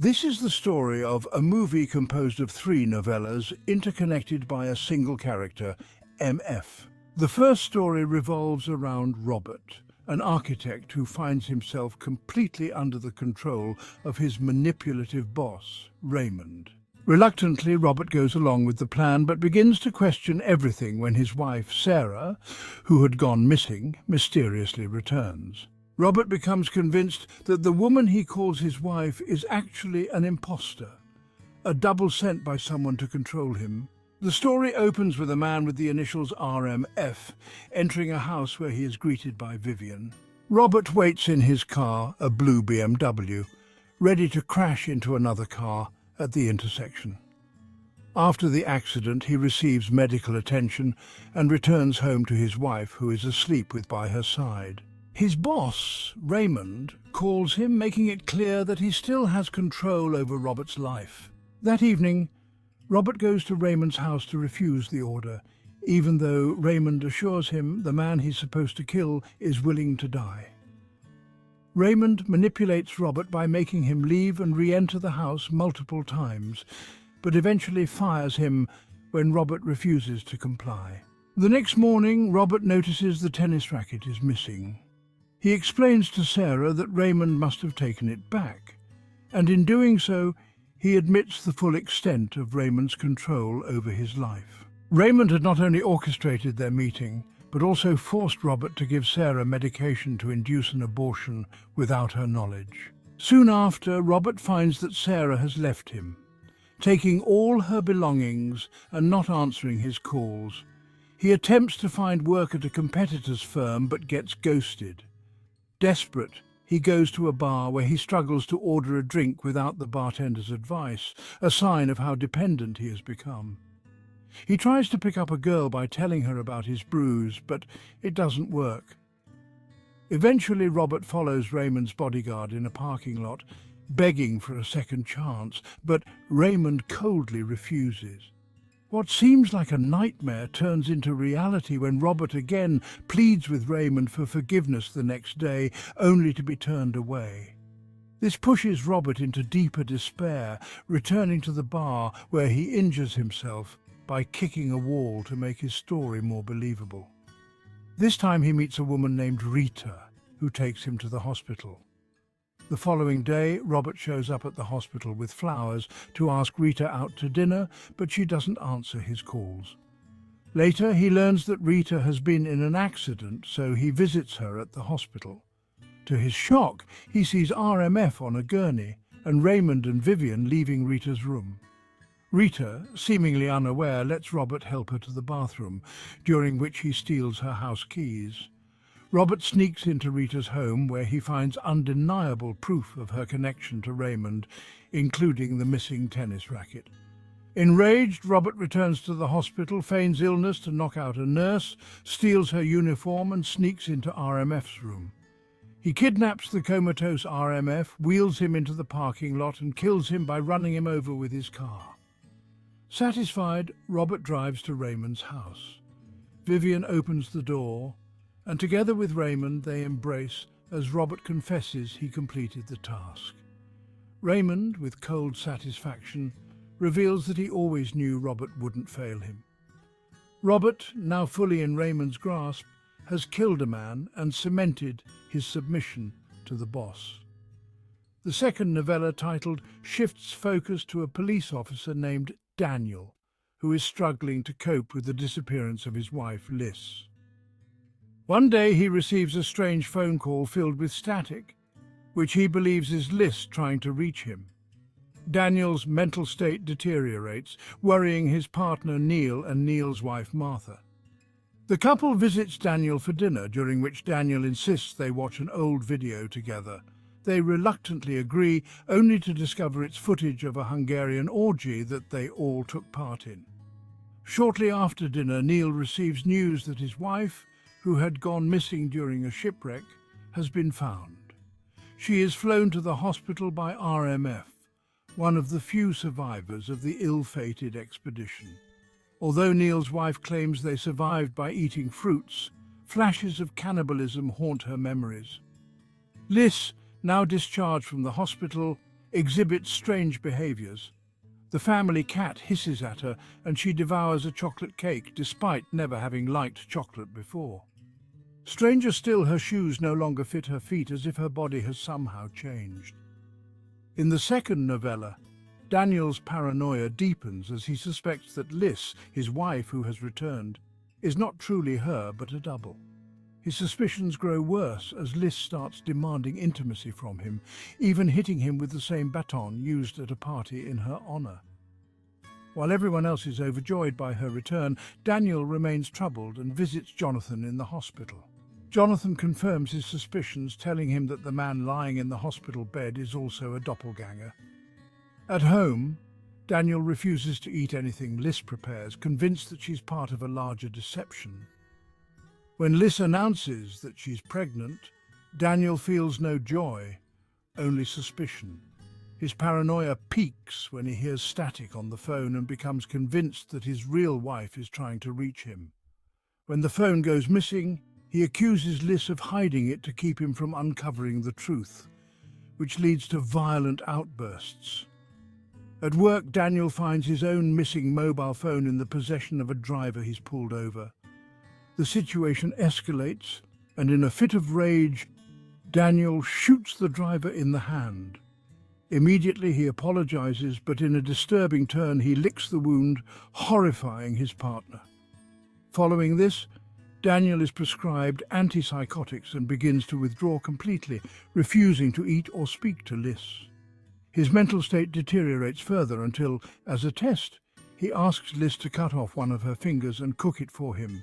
This is the story of a movie composed of 3 novellas interconnected by a single character, M.F. The first story revolves around Robert, an architect who finds himself completely under the control of his manipulative boss, Raymond. Reluctantly, Robert goes along with the plan but begins to question everything when his wife, Sarah, who had gone missing, mysteriously returns. Robert becomes convinced that the woman he calls his wife is actually an imposter, a double sent by someone to control him. The story opens with a man with the initials R.M.F. entering a house where he is greeted by Vivian. Robert waits in his car, a blue BMW, ready to crash into another car at the intersection. After the accident, he receives medical attention and returns home to his wife, who is asleep by her side. His boss, Raymond, calls him, making it clear that he still has control over Robert's life. That evening, Robert goes to Raymond's house to refuse the order, even though Raymond assures him the man he's supposed to kill is willing to die. Raymond manipulates Robert by making him leave and re-enter the house multiple times, but eventually fires him when Robert refuses to comply. The next morning, Robert notices the tennis racket is missing. He explains to Sarah that Raymond must have taken it back, and in doing so, he admits the full extent of Raymond's control over his life. Raymond had not only orchestrated their meeting, but also forced Robert to give Sarah medication to induce an abortion without her knowledge. Soon after, Robert finds that Sarah has left him, taking all her belongings and not answering his calls. He attempts to find work at a competitor's firm but gets ghosted. Desperate, he goes to a bar where he struggles to order a drink without the bartender's advice, a sign of how dependent he has become. He tries to pick up a girl by telling her about his bruise, but it doesn't work. Eventually, Robert follows Raymond's bodyguard in a parking lot, begging for a second chance, but Raymond coldly refuses. What seems like a nightmare turns into reality when Robert again pleads with Raymond for forgiveness the next day, only to be turned away. This pushes Robert into deeper despair, returning to the bar where he injures himself by kicking a wall to make his story more believable. This time he meets a woman named Rita, who takes him to the hospital. The following day, Robert shows up at the hospital with flowers to ask Rita out to dinner, but she doesn't answer his calls. Later, he learns that Rita has been in an accident, so he visits her at the hospital. To his shock, he sees R.M.F. on a gurney and Raymond and Vivian leaving Rita's room. Rita, seemingly unaware, lets Robert help her to the bathroom, during which he steals her house keys. Robert sneaks into Rita's home, where he finds undeniable proof of her connection to Raymond, including the missing tennis racket. Enraged, Robert returns to the hospital, feigns illness to knock out a nurse, steals her uniform and sneaks into R.M.F.'s room. He kidnaps the comatose R.M.F., wheels him into the parking lot and kills him by running him over with his car. Satisfied, Robert drives to Raymond's house. Vivian opens the door, and together with Raymond they embrace as Robert confesses he completed the task. Raymond, with cold satisfaction, reveals that he always knew Robert wouldn't fail him. Robert, now fully in Raymond's grasp, has killed a man and cemented his submission to the boss. The second novella, titled, shifts focus to a police officer named Daniel, who is struggling to cope with the disappearance of his wife, Liz. One day he receives a strange phone call filled with static, which he believes is Liz trying to reach him. Daniel's mental state deteriorates, worrying his partner Neil and Neil's wife Martha. The couple visits Daniel for dinner, during which Daniel insists they watch an old video together. They reluctantly agree, only to discover it's footage of a Hungarian orgy that they all took part in. Shortly after dinner, Neil receives news that his wife, who had gone missing during a shipwreck, has been found. She is flown to the hospital by R.M.F., one of the few survivors of the ill-fated expedition. Although Neil's wife claims they survived by eating fruits, flashes of cannibalism haunt her memories. Liz, now discharged from the hospital, exhibits strange behaviors. The family cat hisses at her and she devours a chocolate cake despite never having liked chocolate before. Stranger still, her shoes no longer fit her feet, as if her body has somehow changed. In the second novella, Daniel's paranoia deepens as he suspects that Liz, his wife who has returned, is not truly her but a double. His suspicions grow worse as Liz starts demanding intimacy from him, even hitting him with the same baton used at a party in her honor. While everyone else is overjoyed by her return, Daniel remains troubled and visits Jonathan in the hospital. Jonathan confirms his suspicions, telling him that the man lying in the hospital bed is also a doppelganger. At home, Daniel refuses to eat anything Liz prepares, convinced that she's part of a larger deception. When Liz announces that she's pregnant, Daniel feels no joy, only suspicion. His paranoia peaks when he hears static on the phone and becomes convinced that his real wife is trying to reach him. When the phone goes missing, he accuses Liz of hiding it to keep him from uncovering the truth, which leads to violent outbursts. At work, Daniel finds his own missing mobile phone in the possession of a driver he's pulled over. The situation escalates, and in a fit of rage, Daniel shoots the driver in the hand. Immediately he apologizes, but in a disturbing turn he licks the wound, horrifying his partner. Following this, Daniel is prescribed antipsychotics and begins to withdraw completely, refusing to eat or speak to Liz. His mental state deteriorates further until, as a test, he asks Liz to cut off one of her fingers and cook it for him.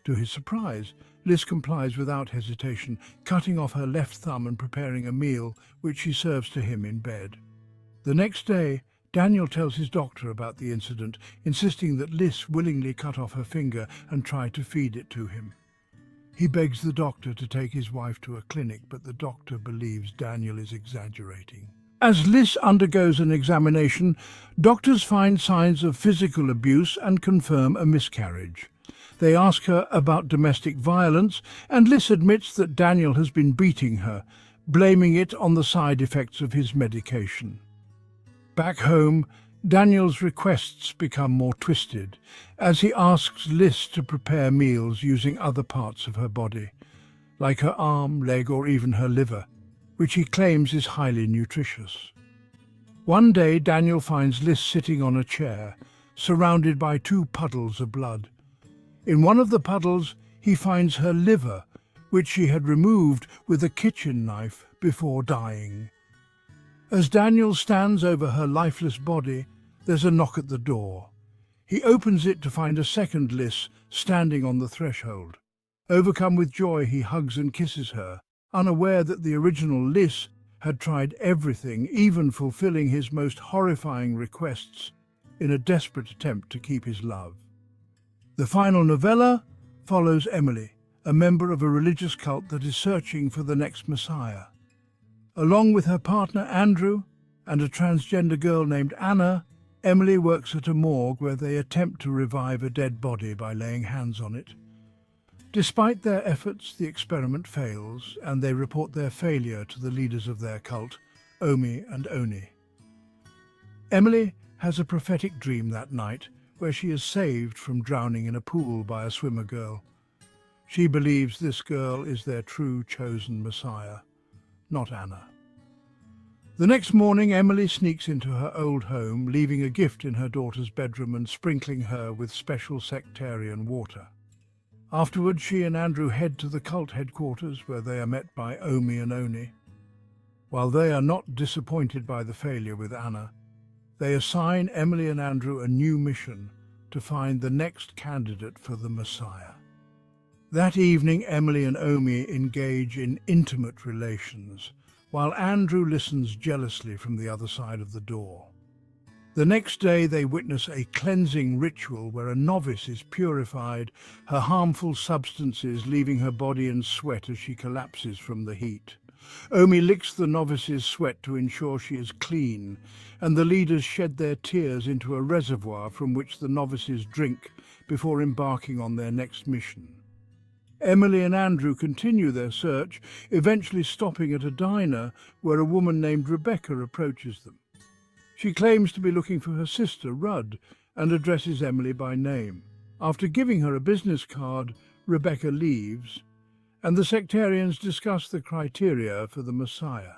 To his surprise, Liz complies without hesitation, cutting off her left thumb and preparing a meal, which she serves to him in bed. The next day, Daniel tells his doctor about the incident, insisting that Liz willingly cut off her finger and tried to feed it to him. He begs the doctor to take his wife to a clinic, but the doctor believes Daniel is exaggerating. As Liz undergoes an examination, doctors find signs of physical abuse and confirm a miscarriage. They ask her about domestic violence, and Liz admits that Daniel has been beating her, blaming it on the side effects of his medication. Back home, Daniel's requests become more twisted, as he asks Liz to prepare meals using other parts of her body, like her arm, leg, or even her liver, which he claims is highly nutritious. One day, Daniel finds Liz sitting on a chair, surrounded by 2 puddles of blood. In one of the puddles, he finds her liver, which she had removed with a kitchen knife before dying. As Daniel stands over her lifeless body, there's a knock at the door. He opens it to find a second Liz standing on the threshold. Overcome with joy, he hugs and kisses her, unaware that the original Liz had tried everything, even fulfilling his most horrifying requests, in a desperate attempt to keep his love. The final novella follows Emily, a member of a religious cult that is searching for the next Messiah. Along with her partner Andrew and a transgender girl named Anna, Emily works at a morgue where they attempt to revive a dead body by laying hands on it. Despite their efforts, the experiment fails, and they report their failure to the leaders of their cult, Omi and Oni. Emily has a prophetic dream that night, where she is saved from drowning in a pool by a swimmer girl. She believes this girl is their true chosen Messiah, not Anna. The next morning, Emily sneaks into her old home, leaving a gift in her daughter's bedroom and sprinkling her with special sectarian water. Afterwards, she and Andrew head to the cult headquarters, where they are met by Omi and Oni. While they are not disappointed by the failure with Anna, they assign Emily and Andrew a new mission to find the next candidate for the Messiah. That evening, Emily and Omi engage in intimate relations, while Andrew listens jealously from the other side of the door. The next day, they witness a cleansing ritual where a novice is purified, her harmful substances leaving her body in sweat as she collapses from the heat. Omi licks the novice's sweat to ensure she is clean, and the leaders shed their tears into a reservoir from which the novices drink before embarking on their next mission. Emily and Andrew continue their search, eventually stopping at a diner where a woman named Rebecca approaches them. She claims to be looking for her sister, Rudd, and addresses Emily by name. After giving her a business card, Rebecca leaves, and the sectarians discuss the criteria for the Messiah.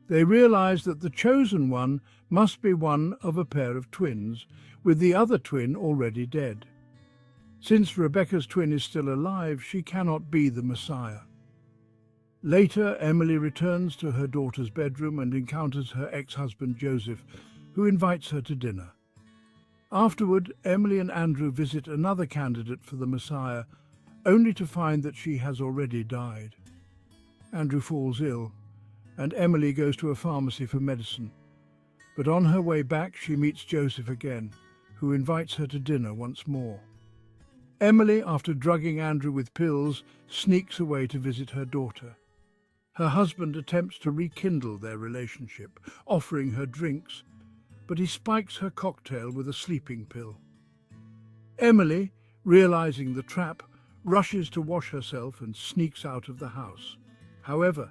They realize that the chosen one must be one of a pair of twins, with the other twin already dead. Since Rebecca's twin is still alive, she cannot be the Messiah. Later, Emily returns to her daughter's bedroom and encounters her ex-husband Joseph, who invites her to dinner. Afterward, Emily and Andrew visit another candidate for the Messiah, only to find that she has already died. Andrew falls ill, and Emily goes to a pharmacy for medicine. But on her way back, she meets Joseph again, who invites her to dinner once more. Emily, after drugging Andrew with pills, sneaks away to visit her daughter. Her husband attempts to rekindle their relationship, offering her drinks, but he spikes her cocktail with a sleeping pill. Emily, realizing the trap, rushes to wash herself and sneaks out of the house. However,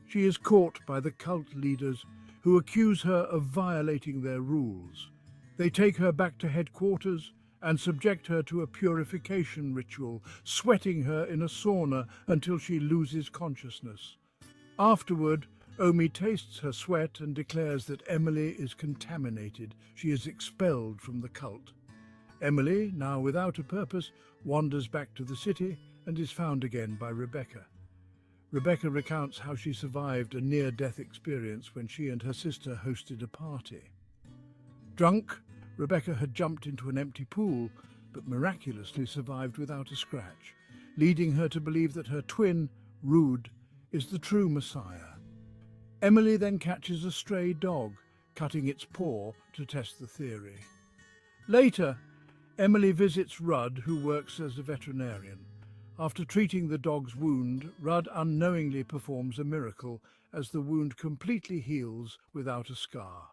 she is caught by the cult leaders, who accuse her of violating their rules. They take her back to headquarters and subject her to a purification ritual, sweating her in a sauna until she loses consciousness. Afterward, Omi tastes her sweat and declares that Emily is contaminated. She is expelled from the cult. Emily, now without a purpose, wanders back to the city and is found again by Rebecca. Rebecca recounts how she survived a near-death experience when she and her sister hosted a party. Drunk, Rebecca had jumped into an empty pool, but miraculously survived without a scratch, leading her to believe that her twin, Rude, is the true Messiah. Emily then catches a stray dog, cutting its paw to test the theory. Later, Emily visits Rudd, who works as a veterinarian. After treating the dog's wound, Rudd unknowingly performs a miracle as the wound completely heals without a scar.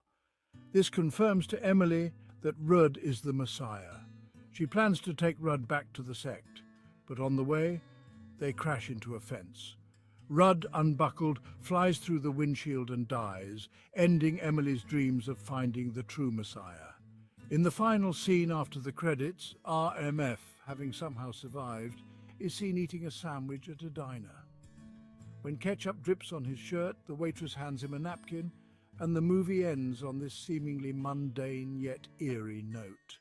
This confirms to Emily that Rudd is the Messiah. She plans to take Rudd back to the sect, but on the way, they crash into a fence. Rudd, unbuckled, flies through the windshield and dies, ending Emily's dreams of finding the true Messiah. In the final scene after the credits, R.M.F, having somehow survived, is seen eating a sandwich at a diner. When ketchup drips on his shirt, the waitress hands him a napkin, and the movie ends on this seemingly mundane yet eerie note.